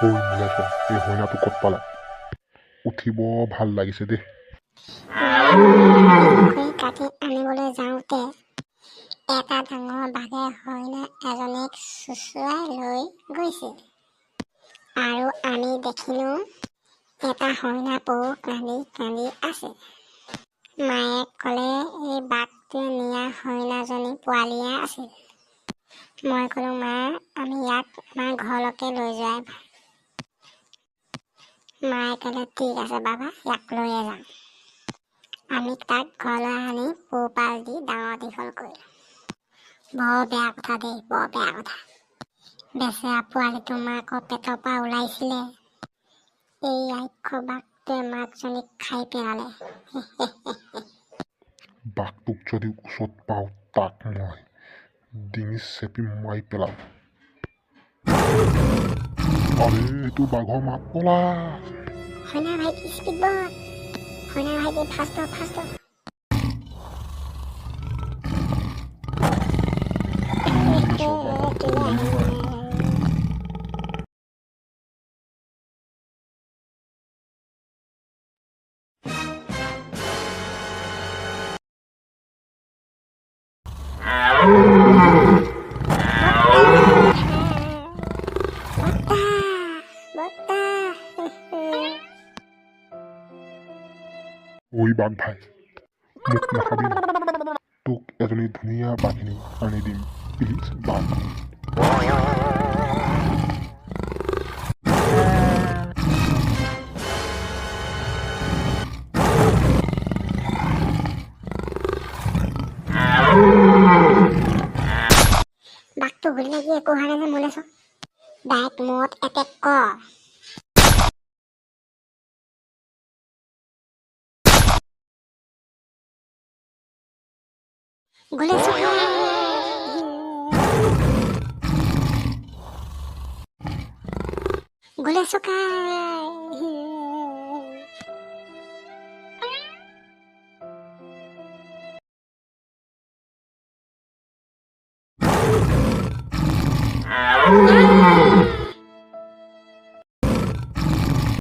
ঐ নীলাজ, এই হইনাটো ক'ত পালা? উঠিব ভাল লাগিছে দেই। পুখুৰী কাটি আনিবলৈ যাওঁতে এটা ডাঙৰ বাঘে হৰিণা এজনীক চুচুৰাই লৈ গৈছিল আৰু আমি দেখিলোঁ এটা হৰিণা পহু কান্দি কান্দি আছে। মায়ে ক'লে এই বাঘটোৱে নিয়া হৰিণাজনী পোৱালীয়ে আছিল। মই ক'লোঁ, মা, আমি ইয়াক আমাৰ ঘৰলৈকে লৈ যোৱাই ভাল। মায়ে ক'লে, ঠিক আছে বাবা, ইয়াক লৈয়ে যাম। আমি তাক ঘৰলৈ আনি পোহপাল দি ডাঙৰ দীঘল কৰিলোঁ। বৰ বেয়া কথা দেই, বৰ বেয়া কথা। বেচেৰা পোৱালিটো মাকৰ পেটৰ পৰা ওলাইছিলে, এই আক্ষ বাঘটোৱে মাকজনীক খাই পেলালে। বাঘটোক যদি ওচৰত পাওঁ, তাক মই ডিঙি চেপি মাৰি পেলাম। আৰে, এইটো বাঘৰ মাত পলা। হৰিণা ভাইটি স্পীডবোট, হৰিণা ভাইটি ফাষ্ট। ঐ বাঘ ভাই, মোক নাখাবি। তোক এজনী ধুনীয়া বাঘিনী আনি দিম, প্লিজ বাঘ। বাঘটো গুলি লাগি একো হোৱা নাই যে মোলে চোন। ডাইৰেক্ট মূৰত এটেক কৰ। গোলে চকাই